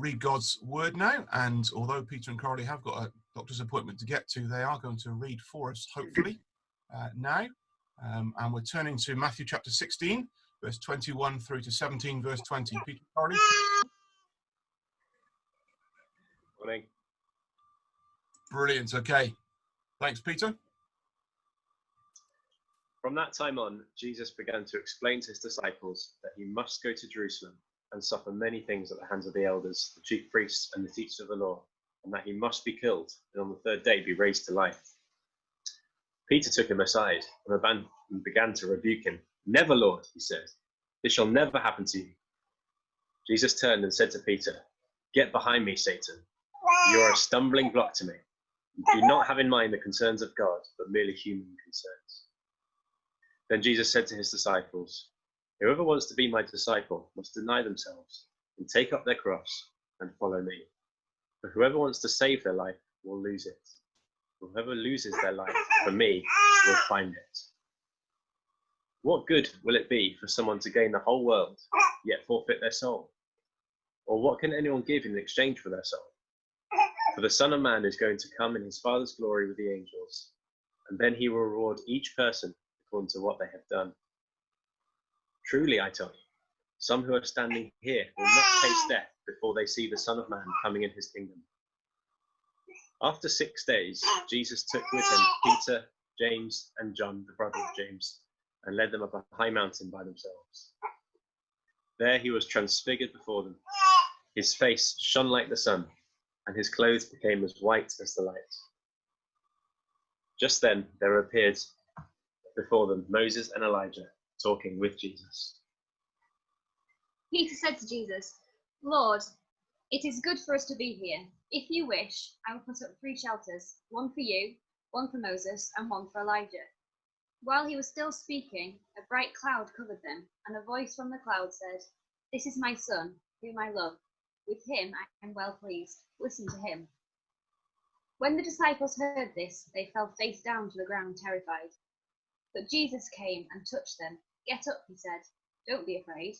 read God's word now, and although Peter and Carly have got a doctor's appointment to get to, they are going to read for us, hopefully, now. And we're turning to Matthew chapter 16, verse 21 through to 17, verse 20. Peter and Carly? Morning. Brilliant. Okay. Thanks, Peter. From that time on, Jesus began to explain to his disciples that he must go to Jerusalem and suffer many things at the hands of the elders, the chief priests, and the teachers of the law, and that he must be killed and on the third day be raised to life. Peter took him aside and began to rebuke him. "Never, Lord," he said. "This shall never happen to you." Jesus turned and said to Peter, "Get behind me, Satan. You are a stumbling block to me. You do not have in mind the concerns of God, but merely human concerns." Then Jesus said to his disciples, "Whoever wants to be my disciple must deny themselves and take up their cross and follow me. For whoever wants to save their life will lose it. Whoever loses their life for me will find it. What good will it be for someone to gain the whole world, yet forfeit their soul? Or what can anyone give in exchange for their soul? For the Son of Man is going to come in his Father's glory with the angels, and then he will reward each person according to what they have done. Truly, I tell you, some who are standing here will not taste death before they see the Son of Man coming in his kingdom." After 6 days, Jesus took with him Peter, James, and John, the brother of James, and led them up a high mountain by themselves. There he was transfigured before them. His face shone like the sun, and his clothes became as white as the light. Just then there appeared before them Moses and Elijah talking with Jesus. Peter said to Jesus, "Lord, it is good for us to be here. If you wish, I will put up 3 shelters, one for you, one for Moses, and one for Elijah." While he was still speaking, a bright cloud covered them, and a voice from the cloud said, "This is my son, whom I love. With him I am well pleased. Listen to him." When the disciples heard this, they fell face down to the ground, terrified. But Jesus came and touched them. "Get up," he said. "Don't be afraid."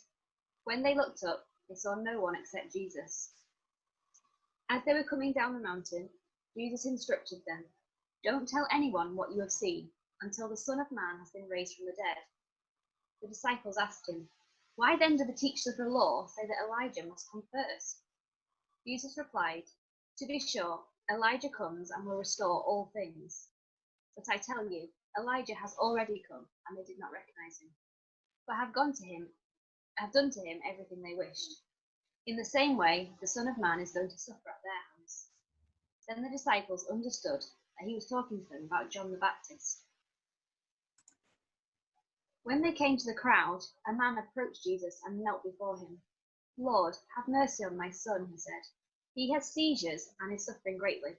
When they looked up, they saw no one except Jesus. As they were coming down the mountain, Jesus instructed them, "Don't tell anyone what you have seen until the Son of Man has been raised from the dead." The disciples asked him, "Why then do the teachers of the law say that Elijah must come first?" Jesus replied, "To be sure, Elijah comes and will restore all things. But I tell you, Elijah has already come, and they did not recognize him, but have done to him everything they wished. In the same way, the Son of Man is going to suffer at their hands." Then the disciples understood that he was talking to them about John the Baptist. When they came to the crowd, a man approached Jesus and knelt before him. "Lord, have mercy on my son," he said. "He has seizures and is suffering greatly.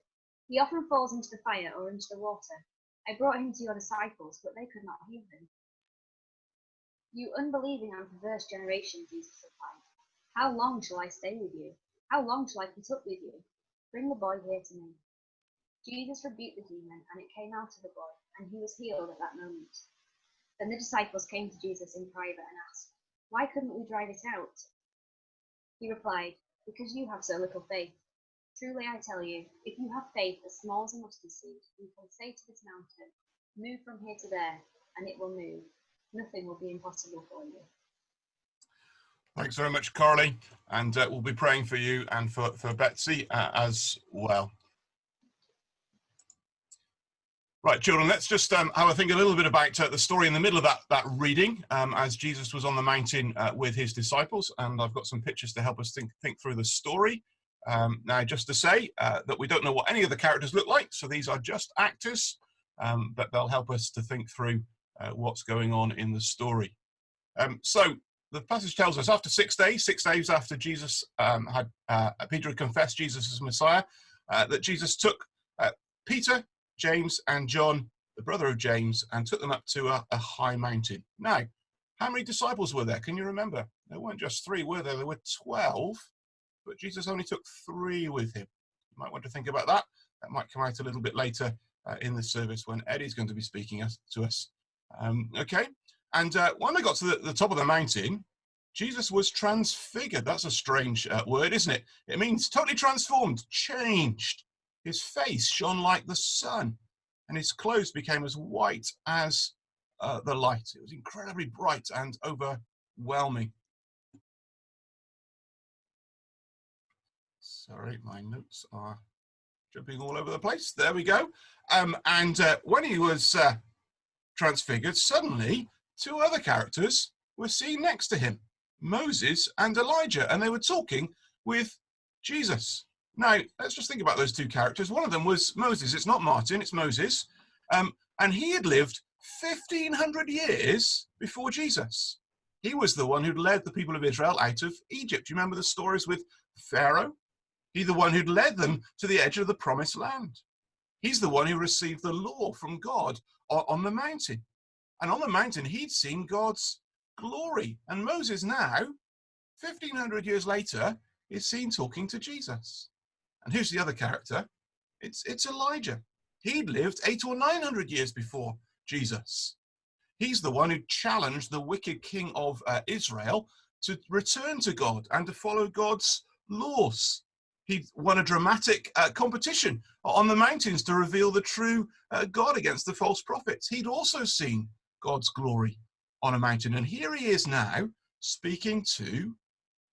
He often falls into the fire or into the water. I brought him to your disciples, but they could not heal him." "You unbelieving and perverse generation," Jesus replied, "how long shall I stay with you? How long shall I put up with you? Bring the boy here to me." Jesus rebuked the demon, and it came out of the boy, and he was healed at that moment. Then the disciples came to Jesus in private and asked, "Why couldn't we drive it out?" He replied, "Because you have so little faith. Truly I tell you, if you have faith as small as a mustard seed, you can say to this mountain, 'Move from here to there,' and it will move. Nothing will be impossible for you." Thanks very much, Carly. And we'll be praying for you and for Betsy as well. Right, children, let's just have a think a little bit about the story in the middle of that reading as Jesus was on the mountain with his disciples. And I've got some pictures to help us think through the story. Now, just to say that we don't know what any of the characters look like, so these are just actors, but they'll help us to think through what's going on in the story. So the passage tells us after 6 days after Jesus Peter had confessed Jesus as Messiah, that Jesus took Peter, James, and John, the brother of James, and took them up to a high mountain. Now, how many disciples were there? Can you remember? There weren't just 3, were there? There were 12, but Jesus only took 3 with him. You might want to think about that. That might come out a little bit later in the service when Eddie's going to be speaking to us. Okay, and when they got to the top of the mountain, Jesus was transfigured. That's a strange word, isn't it? It means totally transformed, changed. His face shone like the sun, and his clothes became as white as the light. It was incredibly bright and overwhelming. Sorry, my notes are jumping all over the place. There we go. And when he was transfigured, suddenly two other characters were seen next to him, Moses and Elijah, and they were talking with Jesus. Now, let's just think about those two characters. One of them was Moses. It's not Martin, it's Moses. And he had lived 1,500 years before Jesus. He was the one who'd led the people of Israel out of Egypt. You remember the stories with Pharaoh? He's the one who'd led them to the edge of the promised land. He's the one who received the law from God on the mountain. And on the mountain, he'd seen God's glory. And Moses now, 1,500 years later, is seen talking to Jesus. And who's the other character? It's Elijah. He'd lived 800 or 900 years before Jesus. He's the one who challenged the wicked king of Israel to return to God and to follow God's laws. He won a dramatic competition on the mountains to reveal the true God against the false prophets. He'd also seen God's glory on a mountain. And here he is now speaking to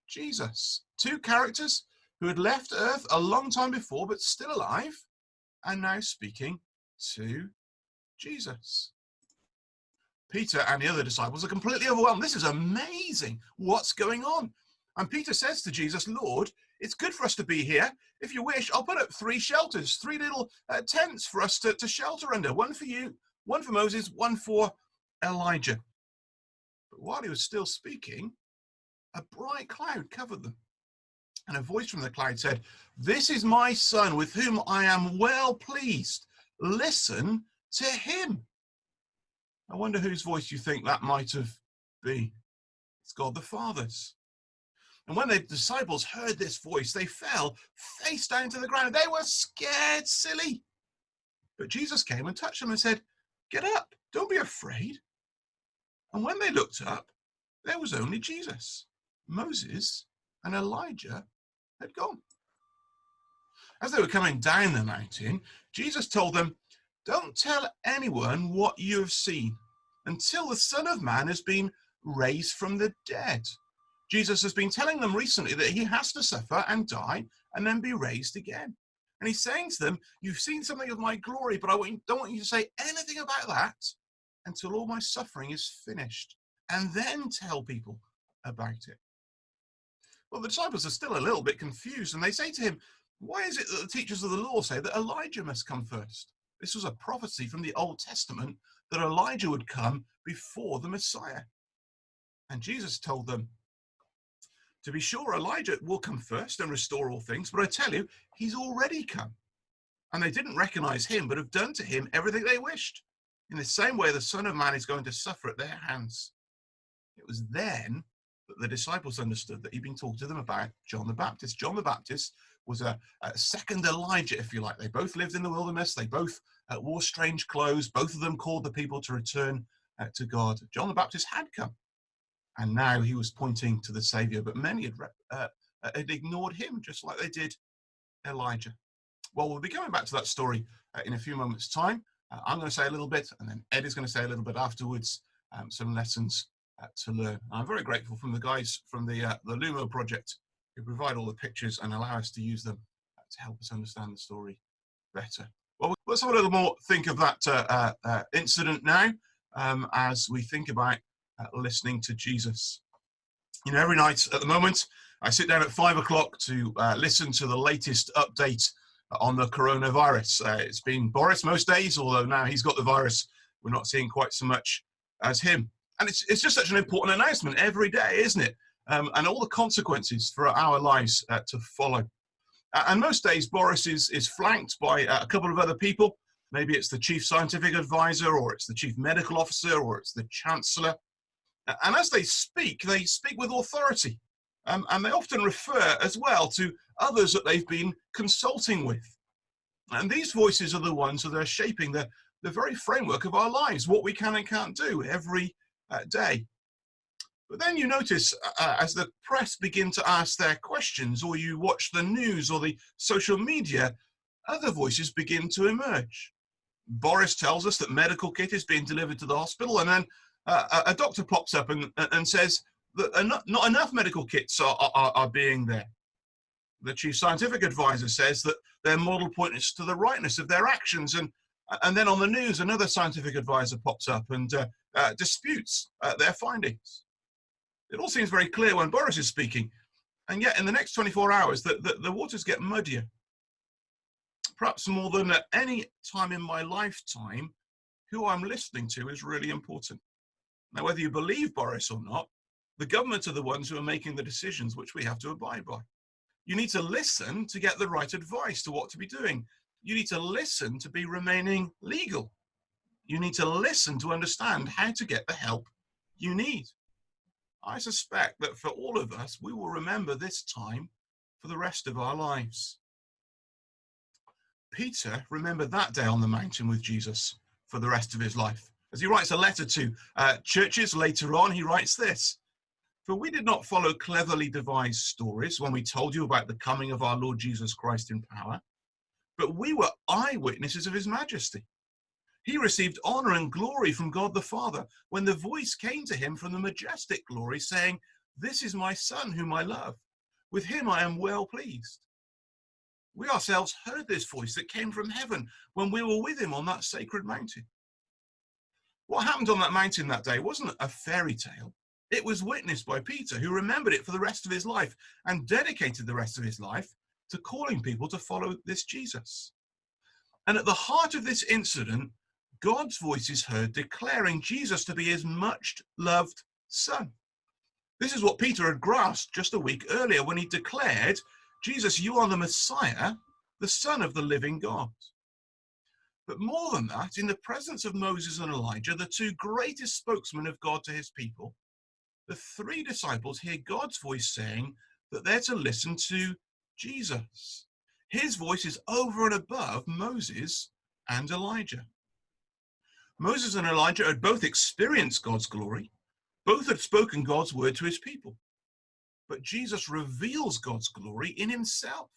Jesus. Two characters who had left Earth a long time before, but still alive, and now speaking to Jesus. Peter and the other disciples are completely overwhelmed. This is amazing. What's going on? And Peter says to Jesus, Lord, it's good for us to be here. If you wish, I'll put up 3 shelters, 3 little tents for us to shelter under. One for you, one for Moses, one for Elijah. But while he was still speaking, a bright cloud covered them. And a voice from the cloud said, this is my son with whom I am well pleased. Listen to him. I wonder whose voice you think that might have been. It's God the Father's. And when the disciples heard this voice, they fell face down to the ground. They were scared silly. But Jesus came and touched them and said, get up, don't be afraid. And when they looked up, there was only Jesus. Moses and Elijah had gone. As they were coming down the mountain, Jesus told them, don't tell anyone what you have seen until the Son of Man has been raised from the dead. Jesus has been telling them recently that he has to suffer and die and then be raised again. And he's saying to them, you've seen something of my glory, but I don't want you to say anything about that until all my suffering is finished, and then tell people about it. Well, the disciples are still a little bit confused, and they say to him, why is it that the teachers of the law say that Elijah must come first? This was a prophecy from the Old Testament that Elijah would come before the Messiah. And Jesus told them, to be sure, Elijah will come first and restore all things, but I tell you, he's already come. And they didn't recognize him, but have done to him everything they wished. In the same way, the Son of Man is going to suffer at their hands. It was then that the disciples understood that he'd been talking to them about John the Baptist. John the Baptist was a second Elijah, if you like. They both lived in the wilderness. They both wore strange clothes. Both of them called the people to return to God. John the Baptist had come, and now he was pointing to the Savior. But many had ignored him, just like they did Elijah. Well, we'll be coming back to that story in a few moments' time. I'm going to say a little bit, and then Ed is going to say a little bit afterwards, some lessons to learn. I'm very grateful from the guys from the Lumo project who provide all the pictures and allow us to use them to help us understand the story better. Well, let's have a little more think of that incident now as we think about listening to Jesus. You know, every night at the moment, I sit down at 5 o'clock to listen to the latest update on the coronavirus. It's been Boris most days, although now he's got the virus, we're not seeing quite so much as him. And it's just such an important announcement every day, isn't it? And all the consequences for our lives to follow. And most days, Boris is flanked by a couple of other people. Maybe it's the chief scientific advisor, or it's the chief medical officer, or it's the chancellor. And as they speak with authority. And they often refer as well to others that they've been consulting with. And these voices are the ones that are shaping the very framework of our lives, what we can and can't do every day. But then you notice as the press begin to ask their questions, or you watch the news or the social media, other voices begin to emerge. Boris tells us that medical kit is being delivered to the hospital, and then a doctor pops up and says that not enough medical kits are being there. The chief scientific advisor says that their model points to the rightness of their actions, and then on the news, another scientific advisor pops up and disputes their findings. It all seems very clear when Boris is speaking, and yet in the next 24 hours, the waters get muddier. Perhaps more than at any time in my lifetime, who I'm listening to is really important. Now, whether you believe Boris or not, the government are the ones who are making the decisions which we have to abide by. You need to listen to get the right advice to what to be doing. You need to listen to be remaining legal. You need to listen to understand how to get the help you need. I suspect that for all of us, we will remember this time for the rest of our lives. Peter remembered that day on the mountain with Jesus for the rest of his life. As he writes a letter to churches later on, he writes this: "For we did not follow cleverly devised stories when we told you about the coming of our Lord Jesus Christ in power, but we were eyewitnesses of his majesty. He received honor and glory from God the Father when the voice came to him from the majestic glory saying, 'This is my Son whom I love. With him I am well pleased.' We ourselves heard this voice that came from heaven when we were with him on that sacred mountain." What happened on that mountain that day wasn't a fairy tale. It was witnessed by Peter, who remembered it for the rest of his life and dedicated the rest of his life to calling people to follow this Jesus. And at the heart of this incident, God's voice is heard declaring Jesus to be his much loved Son. This is what Peter had grasped just a week earlier when he declared, "Jesus, you are the Messiah, the Son of the living God." But more than that, in the presence of Moses and Elijah, the two greatest spokesmen of God to his people, the three disciples hear God's voice saying that they're to listen to Jesus. His voice is over and above Moses and Elijah. Moses and Elijah had both experienced God's glory. Both had spoken God's word to his people. But Jesus reveals God's glory in himself.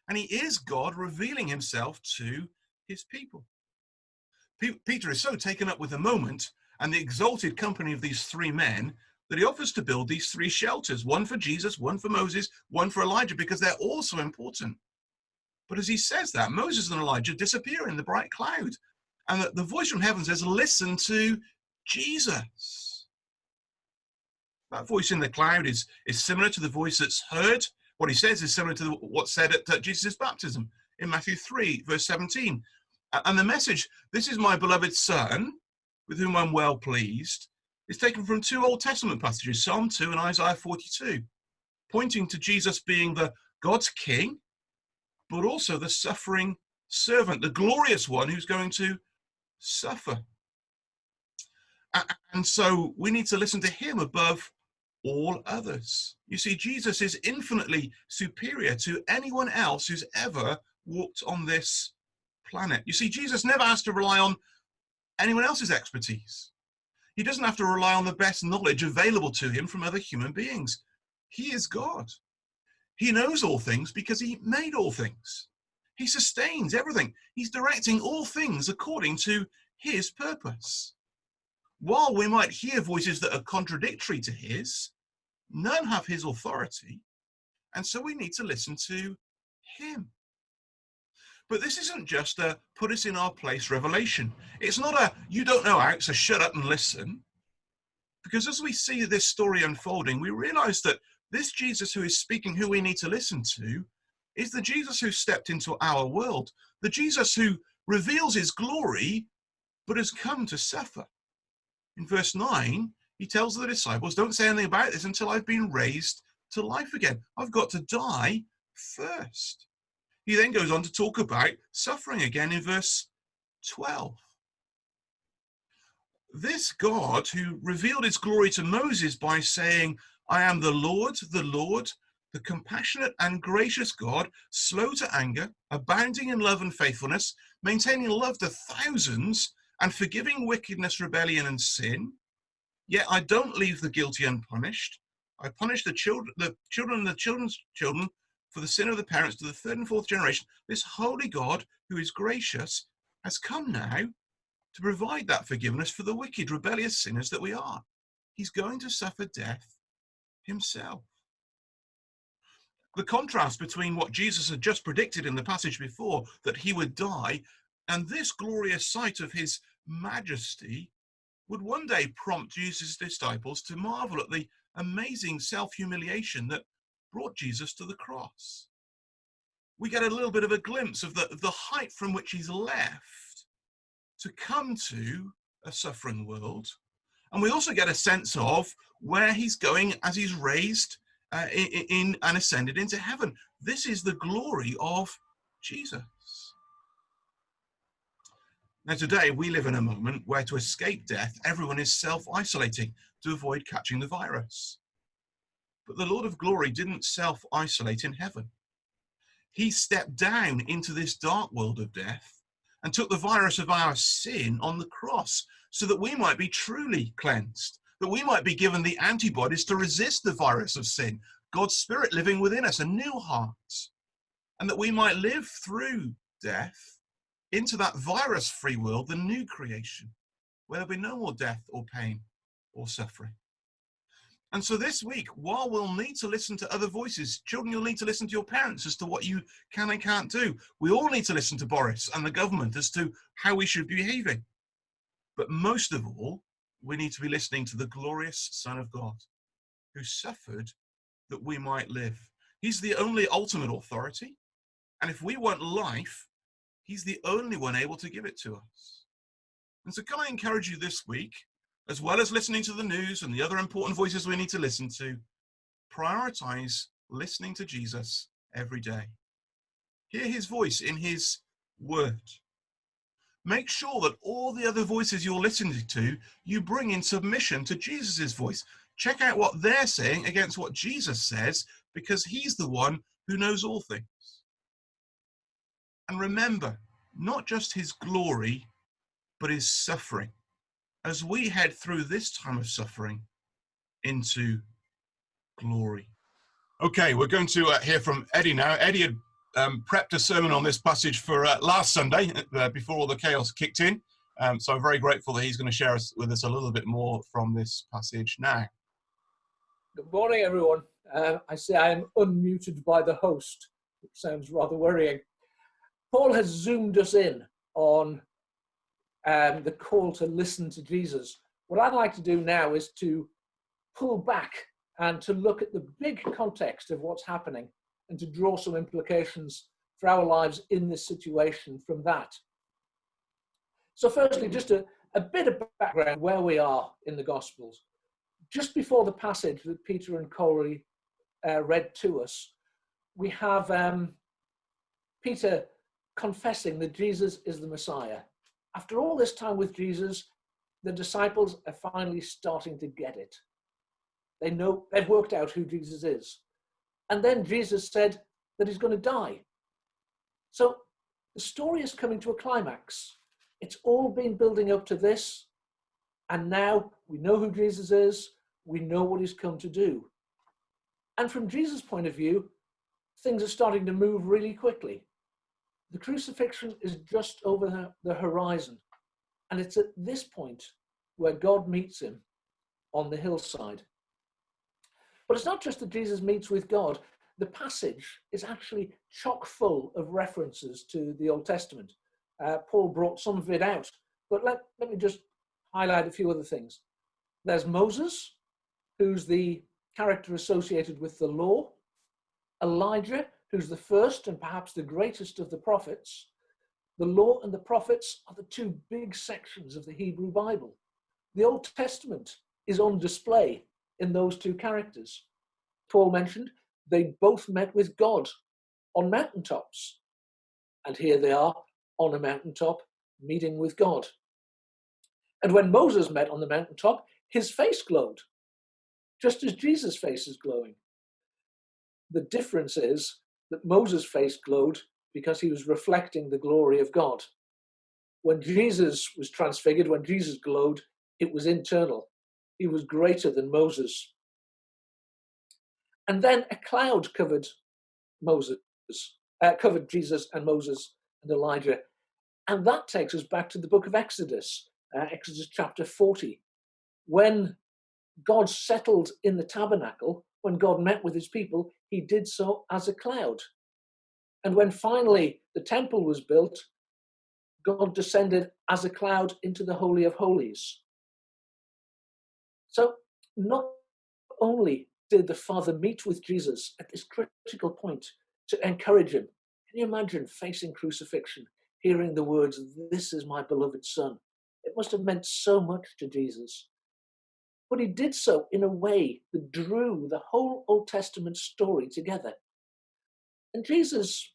And he is God revealing himself to his people. Peter is so taken up with the moment and the exalted company of these three men that he offers to build these three shelters, one for Jesus, one for Moses, one for Elijah, because they're all so important. But as he says that, Moses and Elijah disappear in the bright cloud. And the voice from heaven says, "Listen to Jesus." That voice in the cloud is similar to the voice that's heard. What he says is similar to what's said at Jesus' baptism in Matthew 3, verse 17. And the message, "This is my beloved Son, with whom I'm well pleased," is taken from two Old Testament passages, Psalm 2 and Isaiah 42, pointing to Jesus being the God's King, but also the suffering servant, the glorious one who's going to suffer. And so we need to listen to him above all others. You see, Jesus is infinitely superior to anyone else who's ever walked on this planet. You see, Jesus never has to rely on anyone else's expertise. He doesn't have to rely on the best knowledge available to him from other human beings. He is God. He knows all things because he made all things. He sustains everything. He's directing all things according to his purpose. While we might hear voices that are contradictory to his, none have his authority, and so we need to listen to him. But this isn't just a put us in our place revelation. It's not a you don't know out, so shut up and listen. Because as we see this story unfolding, we realize that this Jesus who is speaking, who we need to listen to, is the Jesus who stepped into our world, the Jesus who reveals his glory, but has come to suffer. In verse 9, he tells the disciples, "Don't say anything about this until I've been raised to life again. I've got to die first." He then goes on to talk about suffering again in verse 12. This God who revealed his glory to Moses by saying, "I am the Lord, the compassionate and gracious God, slow to anger, abounding in love and faithfulness, maintaining love to thousands, and forgiving wickedness, rebellion, and sin." Yet I don't leave the guilty unpunished. I punish the children and the children's children for the sin of the parents to the third and fourth generation. This holy God, who is gracious, has come now to provide that forgiveness for the wicked, rebellious sinners that we are. He's going to suffer death himself. The contrast between what Jesus had just predicted in the passage before, that he would die, and this glorious sight of his majesty would one day prompt Jesus' disciples to marvel at the amazing self-humiliation that brought Jesus to the cross. We get a little bit of a glimpse of the height from which he's left to come to a suffering world. And we also get a sense of where he's going as he's raised and ascended into heaven. This is the glory of Jesus. Now, today we live in a moment where to escape death, everyone is self-isolating to avoid catching the virus. But the Lord of glory didn't self-isolate in heaven. He stepped down into this dark world of death and took the virus of our sin on the cross so that we might be truly cleansed, that we might be given the antibodies to resist the virus of sin, God's Spirit living within us, a new heart, and that we might live through death into that virus-free world, the new creation, where there'll be no more death or pain or suffering. And so this week, while we'll need to listen to other voices, children, you'll need to listen to your parents as to what you can and can't do. We all need to listen to Boris and the government as to how we should be behaving. But most of all, we need to be listening to the glorious Son of God, who suffered that we might live. He's the only ultimate authority. And if we want life, he's the only one able to give it to us. And so can I encourage you this week, as well as listening to the news and the other important voices we need to listen to, prioritize listening to Jesus every day. Hear his voice in his word. Make sure that all the other voices you're listening to, you bring in submission to Jesus's voice. Check out what they're saying against what Jesus says, because he's the one who knows all things. And remember, not just his glory, but his suffering, as we head through this time of suffering into glory. Okay, we're going to hear from Eddie now. Eddie had prepped a sermon on this passage for last Sunday, before all the chaos kicked in. So I'm very grateful that he's going to share with us a little bit more from this passage now. Good morning, everyone. I say I am unmuted by the host, which sounds rather worrying. Paul has zoomed us in on the call to listen to Jesus. What I'd like to do now is to pull back and to look at the big context of what's happening and to draw some implications for our lives in this situation from that. So firstly, just a bit of background where we are in the Gospels. Just before the passage that Peter and Corey read to us, we have Peter confessing that Jesus is the Messiah. After all this time with Jesus, the disciples are finally starting to get it. They know, they've worked out who Jesus is. And then Jesus said that he's going to die. So the story is coming to a climax. It's all been building up to this. And now we know who Jesus is. We know what he's come to do. And from Jesus' point of view, things are starting to move really quickly. The crucifixion is just over the horizon. And it's at this point where God meets him on the hillside. But it's not just that Jesus meets with God. The passage is actually chock full of references to the Old Testament. Paul brought some of it out, but let me just highlight a few other things. There's Moses, who's the character associated with the law. Elijah, who's the first and perhaps the greatest of the prophets. The law and the prophets are the two big sections of the Hebrew Bible. The Old Testament is on display in those two characters. Paul mentioned they both met with God on mountaintops. And here they are on a mountaintop meeting with God. And when Moses met on the mountaintop, his face glowed, just as Jesus' face is glowing. The difference is that Moses' face glowed because he was reflecting the glory of God. When Jesus was transfigured, when Jesus glowed, it was internal. He was greater than Moses. And then a cloud covered Jesus and Moses and Elijah. And that takes us back to the book of Exodus, Exodus chapter 40. When God settled in the tabernacle, when God met with his people, he did so as a cloud. And when finally the temple was built, God descended as a cloud into the Holy of Holies. So not only did the Father meet with Jesus at this critical point to encourage him, can you imagine facing crucifixion, hearing the words, "This is my beloved Son"? It must have meant so much to Jesus. But he did so in a way that drew the whole Old Testament story together. And Jesus,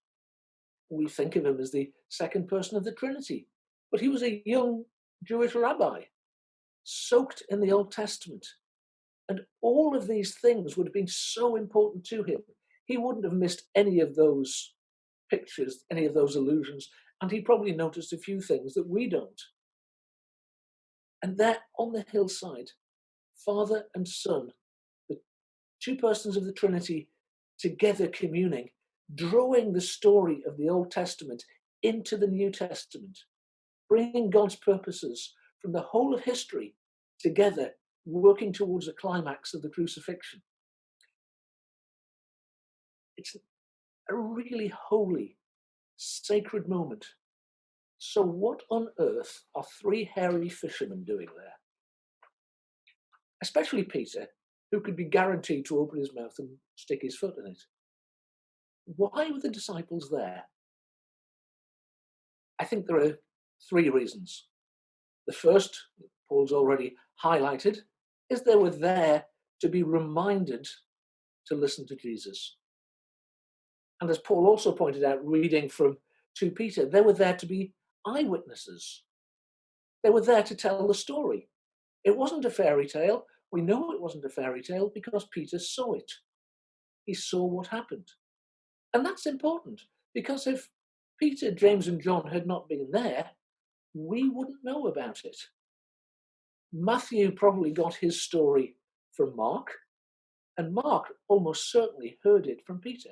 we think of him as the second person of the Trinity, but he was a young Jewish rabbi, soaked in the Old Testament. And all of these things would have been so important to him. He wouldn't have missed any of those pictures, any of those allusions, and he probably noticed a few things that we don't. And there on the hillside, Father and Son, the two persons of the Trinity, together communing, drawing the story of the Old Testament into the New Testament, bringing God's purposes from the whole of history together, working towards a climax of the crucifixion. It's a really holy, sacred moment. So what on earth are three hairy fishermen doing there? Especially Peter, who could be guaranteed to open his mouth and stick his foot in it. Why were the disciples there? I think there are three reasons. The first, Paul's already highlighted, is they were there to be reminded to listen to Jesus. And as Paul also pointed out, reading from 2 Peter, they were there to be eyewitnesses. They were there to tell the story. It wasn't a fairy tale. We know it wasn't a fairy tale because Peter saw it. He saw what happened. And that's important because if Peter, James, and John had not been there, we wouldn't know about it. Matthew probably got his story from Mark, and Mark almost certainly heard it from Peter.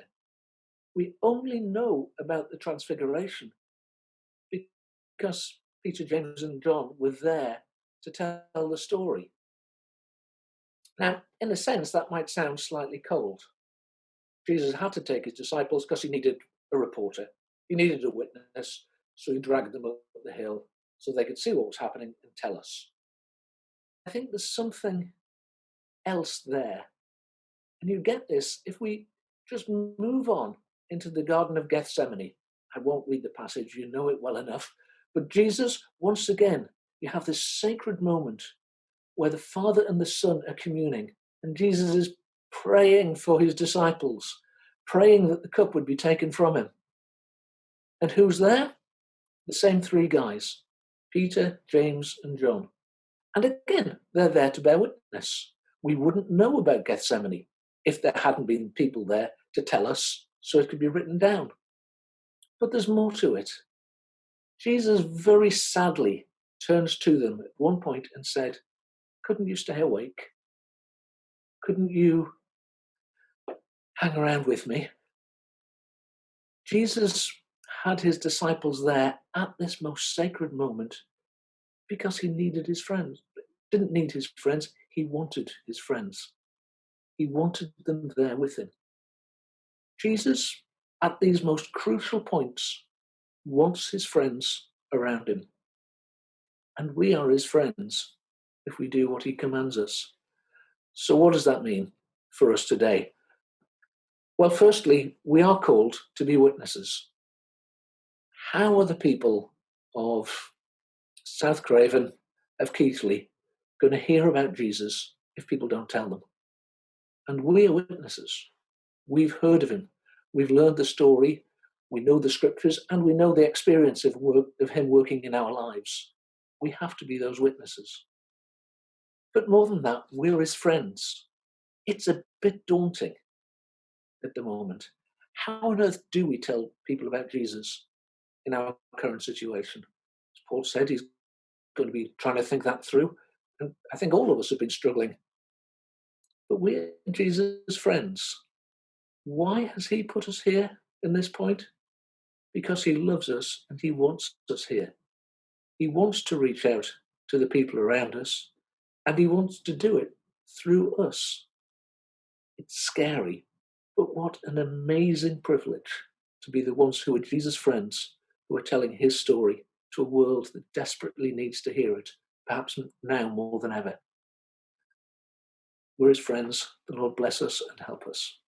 We only know about the Transfiguration because Peter, James, and John were there to tell the story. Now, in a sense, that might sound slightly cold. Jesus had to take his disciples because he needed a reporter. He needed a witness, so he dragged them up the hill so they could see what was happening and tell us. I think there's something else there. And you get this if we just move on into the Garden of Gethsemane. I won't read the passage, you know it well enough. But Jesus, once again, you have this sacred moment where the Father and the Son are communing, and Jesus is praying for his disciples, praying that the cup would be taken from him. And who's there? The same three guys, Peter, James, and John. And again, they're there to bear witness. We wouldn't know about Gethsemane if there hadn't been people there to tell us so it could be written down. But there's more to it. Jesus very sadly turns to them at one point and said, "Couldn't you stay awake? Couldn't you hang around with me?" Jesus had his disciples there at this most sacred moment because he needed his friends. Didn't need his friends, he wanted his friends. He wanted them there with him. Jesus, at these most crucial points, wants his friends around him. And we are his friends if we do what he commands us. So what does that mean for us today? Well, firstly, we are called to be witnesses. How are the people of South Craven, of Keighley, going to hear about Jesus if people don't tell them? And we are witnesses. We've heard of him. We've learned the story. We know the scriptures, and we know the experience of him working in our lives. We have to be those witnesses. But more than that, we're his friends. It's a bit daunting at the moment. How on earth do we tell people about Jesus in our current situation? As Paul said, he's going to be trying to think that through. And I think all of us have been struggling. But we're Jesus' friends. Why has he put us here in this point? Because he loves us and he wants us here. He wants to reach out to the people around us, and he wants to do it through us. It's scary, but what an amazing privilege to be the ones who are Jesus' friends, who are telling his story to a world that desperately needs to hear it, perhaps now more than ever. We're his friends. The Lord bless us and help us.